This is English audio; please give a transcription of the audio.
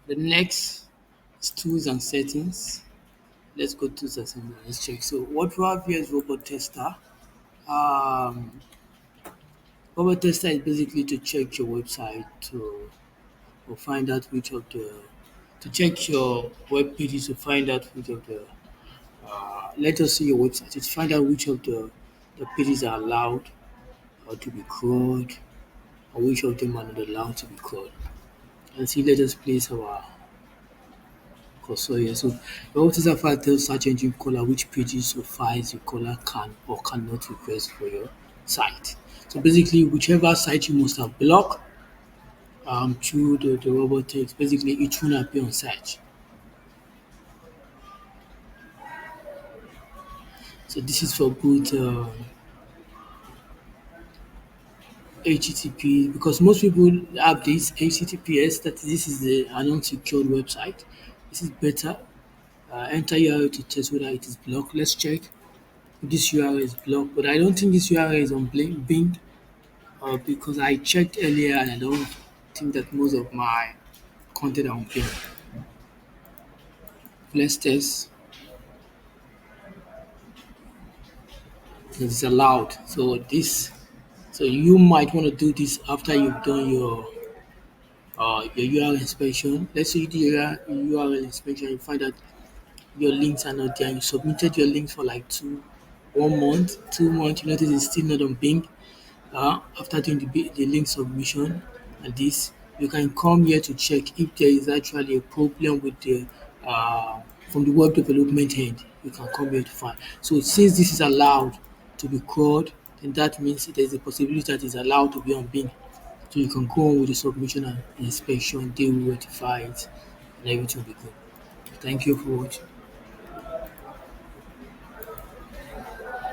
The next is tools and settings. Let's go to tools and settings. Let's check. So what we have here is robot tester. Um, robot tester is basically to check your website to or find out which of the to check your web pages to find out which of the let us see your website to find out which of the pages are allowed or to be crawled or which of them are not allowed to be crawled. And see, let us place our cursor here. So the Websmater file tells search engine crawler which pages or files the crawler can or cannot request for your site. So basically, whichever site you must have blocked through the robot text, basically it will not appear on search. So this is for both HTTP because most people have this HTTPS that this is the an unsecured website. This is better. Enter URL to test whether it is blocked. Let's check if this URL is blocked, but I don't think this URL is on Bing because I checked earlier and I don't think that most of my content are on Bing. Let's test. It's allowed. So you might want to do this after you've done your URL inspection. Let's say you do your URL inspection, you find that your links are not there. You submitted your links for like 1 month, 2 months. You notice it's still not on Bing. After doing the link submission and this, you can come here to check if there is actually a problem with the from the web development end. You can come here to find. So since this is allowed to be crawled, then that means there is a possibility that it's allowed to be on Bing. So you can go on with the submission and inspection. They will rectify it, and everything will be good. Thank you for watching.